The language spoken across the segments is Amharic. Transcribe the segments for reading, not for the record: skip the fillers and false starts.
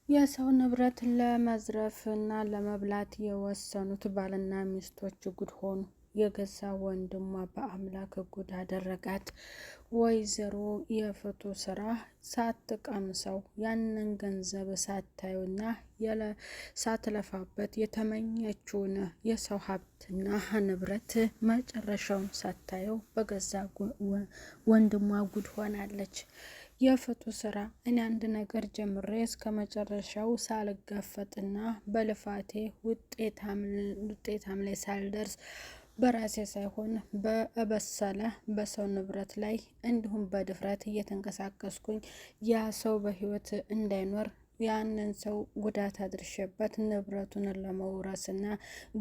የሰው ንብረት ለመዝረፍና ለመብላት የወሰኑት ባልና ሚስቶች ጉድ ሆኑ። የገዛ ወንድሟ በአምላክ ጉድ አደረጋት። ወይዘሮ የፍቱ ስራ ሳትቀምሰው ያንን ገንዘብ ሳታዩና ሳትለፋበት የተመኘችውን የሰው ሀብትና ንብረት መጨረሻውን ሳታየው በገዛ ወንድሟ ጉድ ሆናለች። የፍቱ ስራ እኔ አንድ ነገር ጀምሬ እስከ መጨረሻው ሳልጋፈጥና በልፋቴ ውጤታም ላይ ሳልደርስ በራሴ ሳይሆን በበሰለ በሰው ንብረት ላይ እንዲሁም በድፍረት እየተንቀሳቀስኩኝ ያ ሰው በህይወት እንዳይኖር ያንን ሰው ጉዳት አድርሼበት ንብረቱን ለመውረስና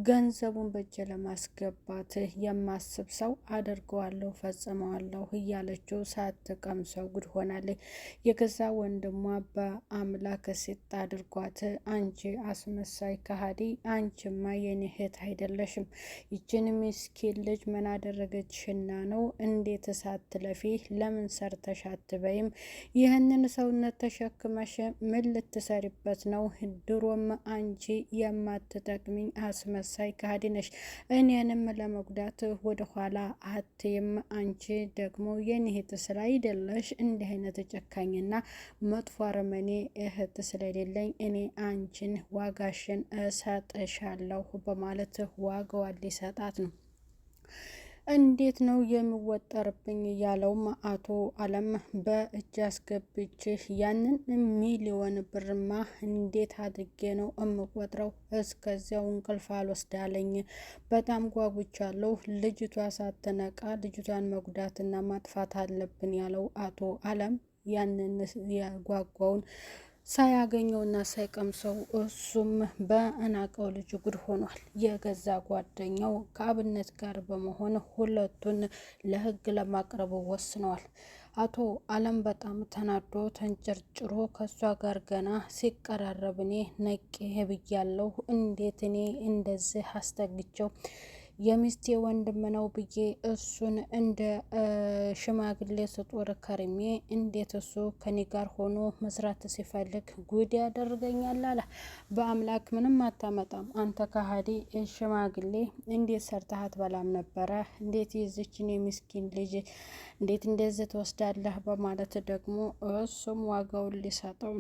ገንዘቡን በእጄ ለማስገባት የማስብ ሰው አደርገዋለሁ፣ ፈጽመዋለሁ እያለችው ሳትቀምሰው ጉድ ሆናለች። የገዛ ወንድሟ በአምላክ ሲጥ አድርጓት፣ አንቺ አስመሳይ ከሃዲ፣ አንቺማ የኔ እህት አይደለሽም። ይችን ምስኪን ልጅ ምን አደረገችሽና ነው? እንዴት ሳትለፊ ለምን ሰርተሽ አትበይም? ይህንን ሰውነት ተሸክመሽ ምን ልትሰሪበት ነው? ድሮም አንቺ የማትጠቅሚኝ አስመሳይ ከሃዲ ነሽ። እኔንም ለመጉዳት ወደኋላ አትይም። አንቺ ደግሞ የኔ እህት ስላይደለሽ እንዲህ አይነት ጨካኝና መጥፎ አረመኔ እህት ስለሌለኝ እኔ አንቺን ዋጋሽን እሰጥሻለሁ በማለት ዋጋዋን ሊሰጣት ነው። እንዴት ነው የሚወጠርብኝ ያለውም አቶ አለም በእጅ አስገብቼ ያንን ሚሊዮን ብርማ እንዴት አድርጌ ነው እምቆጥረው? እስከዚያው እንቅልፍ አልወስዳለኝ። በጣም ጓጉቻለሁ። ልጅቷ ሳትነቃ ልጅቷን መጉዳትና ማጥፋት አለብን ያለው አቶ አለም ያንን የጓጓውን ሳያገኘውና ሳይቀምሰው እሱም በእናቀው ልጅ ጉድ ሆኗል። የገዛ ጓደኛው ከአብነት ጋር በመሆን ሁለቱን ለህግ ለማቅረብ ወስነዋል። አቶ አለም በጣም ተናዶ ተንጨርጭሮ ከሷ ጋር ገና ሲቀራረብ እኔ ነቄ ብያለሁ። እንዴት እኔ እንደዚህ አስጠግቸው የሚስቴ ወንድም ነው ብዬ እሱን እንደ ሽማግሌ ስጦር ከርሜ እንዴት እሱ ከኔ ጋር ሆኖ መስራት ሲፈልግ ጉድ ያደርገኛል አለ። በአምላክ ምንም አታመጣም አንተ ከሃዲ ሽማግሌ፣ እንዴት ሰርተሃት በላም ነበረ? እንዴት የዚችን የምስኪን ልጅ እንዴት እንደዚህ ትወስዳለህ? በማለት ደግሞ እሱም ዋጋውን ሊሰጠው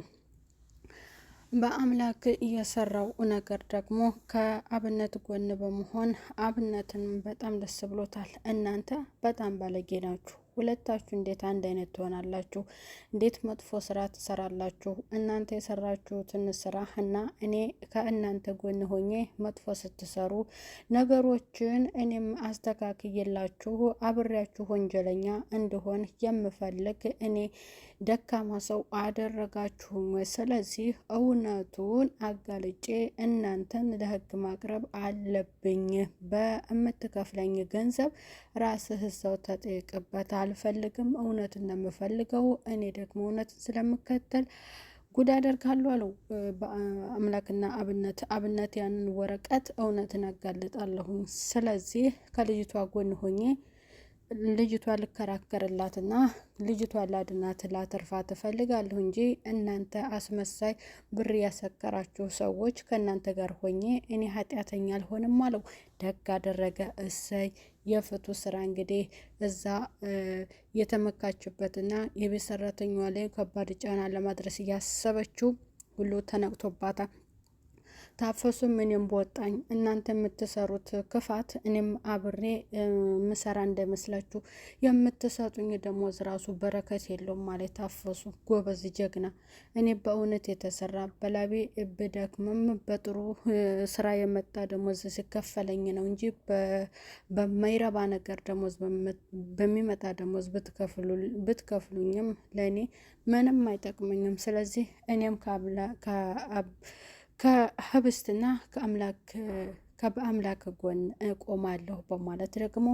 በአምላክ የሰራው ነገር ደግሞ ከአብነት ጎን በመሆን አብነትን በጣም ደስ ብሎታል። እናንተ በጣም ባለጌ ናችሁ ሁለታችሁ፣ እንዴት አንድ አይነት ትሆናላችሁ? እንዴት መጥፎ ስራ ትሰራላችሁ? እናንተ የሰራችሁትን ስራ እና እኔ ከእናንተ ጎን ሆኜ መጥፎ ስትሰሩ ነገሮችን እኔም አስተካክዬላችሁ አብሬያችሁ ወንጀለኛ እንድሆን የምፈልግ እኔ ደካማ ሰው አደረጋችሁም። ስለዚህ እውነቱን አጋልጬ እናንተን ለህግ ማቅረብ አለብኝ። በምትከፍለኝ ገንዘብ ራስህ ሰው ተጠይቅበት። አልፈልግም፣ እውነትን ነው የምፈልገው። እኔ ደግሞ እውነትን ስለምከተል ጉድ አደርጋለሁ አለው። በአምላክና አብነት ያንን ወረቀት እውነትን አጋልጣለሁ። ስለዚህ ከልጅቷ ጎን ሆኜ ልጅቷ ልከራከርላትና ልጅቷ ላድናት ላተርፋት እፈልጋለሁ እንጂ እናንተ አስመሳይ ብር ያሰከራችሁ ሰዎች ከእናንተ ጋር ሆኜ እኔ ኃጢአተኛ አልሆንም አለው። ደግ አደረገ። እሰይ የፍቱ ስራ እንግዲህ እዛ የተመካችበትና የቤት ሰራተኛዋ ላይ ከባድ ጫና ለማድረስ እያሰበችው ሁሉ ተነቅቶባታል። ታፈሱም እኔም በወጣኝ እናንተ የምትሰሩት ክፋት እኔም አብሬ ምሰራ እንደመስላችሁ የምትሰጡኝ ደሞዝ ራሱ በረከት የለውም ማለት ታፈሱ። ጎበዝ ጀግና። እኔ በእውነት የተሰራ በላቤ ብደክምም በጥሩ ስራ የመጣ ደሞዝ ሲከፈለኝ ነው እንጂ በማይረባ ነገር ደሞዝ በሚመጣ ደሞዝ ብትከፍሉኝም ለእኔ ምንም አይጠቅመኝም። ስለዚህ እኔም ከህብስትና ከአምላክ ጎን እቆማለሁ በማለት ደግሞ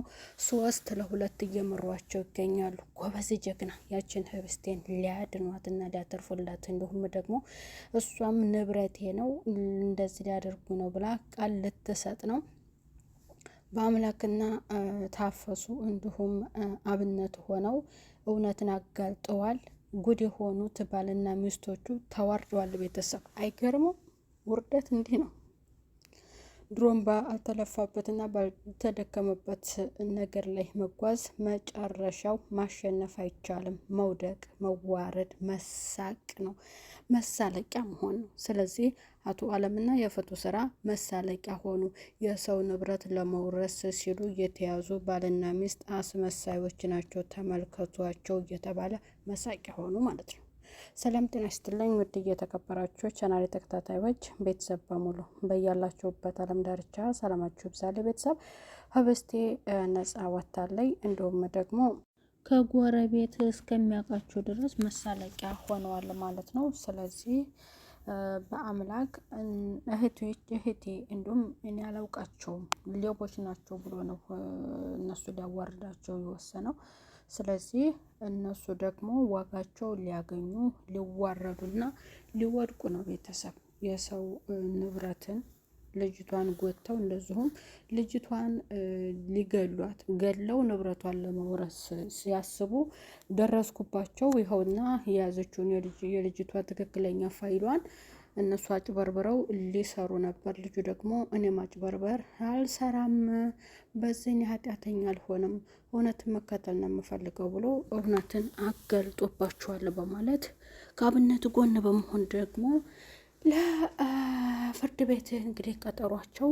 3-2 እየመሯቸው ይገኛሉ። ጎበዝ ጀግና። ያችን ህብስቴን ሊያድኗትና ሊያተርፉላት እንዲሁም ደግሞ እሷም ንብረቴ ነው እንደዚህ ሊያደርጉ ነው ብላ ቃል ልትሰጥ ነው። በአምላክና ታፈሱ እንዲሁም አብነት ሆነው እውነትን አጋልጠዋል። ጉድ የሆኑት ባልና ሚስቶቹ ተዋርደዋል። ቤተሰብ አይገርመው? ውርደት እንዲህ ነው። ድሮም ባልተለፋበትና ባልተደከመበት ነገር ላይ መጓዝ መጨረሻው ማሸነፍ አይቻልም። መውደቅ፣ መዋረድ፣ መሳቅ ነው፣ መሳለቂያ መሆን ነው። ስለዚህ አቶ አለምና የፍቱ ስራ መሳለቂያ ሆኑ። የሰው ንብረት ለመውረስ ሲሉ የተያዙ ባልና ሚስት አስመሳዮች ናቸው፣ ተመልከቷቸው እየተባለ መሳቂያ ሆኑ ማለት ነው። ሰላም ጤና ይስጥልኝ ውድ እየተከበራችሁ ቻናሌ ተከታታዮች ቤተሰብ በሙሉ በያላችሁበት ዓለም ዳርቻ ሰላማችሁ ይብዛል። ቤተሰብ ህብስቴ ነጻ ወጣለኝ። እንዲሁም ደግሞ ከጎረቤት እስከሚያውቃችሁ ድረስ መሳለቂያ ሆነዋል ማለት ነው። ስለዚህ በአምላክ እህቴ እንዲሁም እኔ አላውቃቸውም ሌቦች ናቸው ብሎ ነው እነሱ ሊያዋርዳቸው የወሰነው። ስለዚህ እነሱ ደግሞ ዋጋቸው ሊያገኙ ሊዋረዱና ሊወድቁ ነው። ቤተሰብ የሰው ንብረትን ልጅቷን ጎተው እንደዚሁም ልጅቷን ሊገሏት ገለው ንብረቷን ለመውረስ ሲያስቡ ደረስኩባቸው። ይኸውና የያዘችውን የልጅቷ ትክክለኛ ፋይሏን እነሱ አጭበርብረው ሊሰሩ ነበር። ልጁ ደግሞ እኔ ማጭበርበር አልሰራም፣ በዚህ ኃጢአተኛ አልሆንም፣ እውነትን መከተል ነው የምፈልገው ብሎ እውነትን አገልጦባቸዋል በማለት ከአብነት ጎን በመሆን ደግሞ ለፍርድ ቤት እንግዲህ ቀጠሯቸው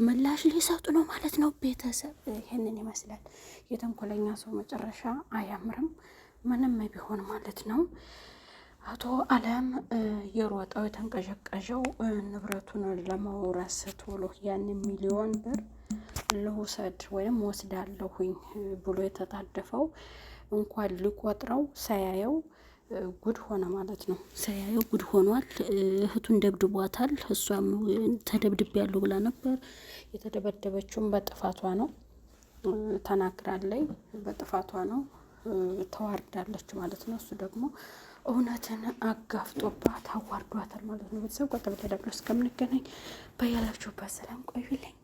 ምላሽ ሊሰጡ ነው ማለት ነው። ቤተሰብ ይሄንን ይመስላል። የተንኮለኛ ሰው መጨረሻ አያምርም፣ ምንም ቢሆን ማለት ነው። አቶ አለም የሮጠው የተንቀዠቀዠው ንብረቱን ለመውረስ ቶሎ ያን ሚሊዮን ብር ልውሰድ ወይም ወስዳለሁኝ ብሎ የተጣደፈው እንኳን ሊቆጥረው ሳያየው ጉድ ሆነ ማለት ነው። ሳያየው ጉድ ሆኗል። እህቱን ደብድቧታል። እሷም ተደብድቤያለሁ ብላ ነበር። የተደበደበችውም በጥፋቷ ነው ተናግራለች። በጥፋቷ ነው ተዋርዳለች ማለት ነው። እሱ ደግሞ እውነትን አጋፍጦባት አዋርዷታል ማለት ነው። ቤተሰብ ቆጠብ ተደብሎ እስከምንገናኝ በያላችሁበት ሰላም ቆዩልኝ።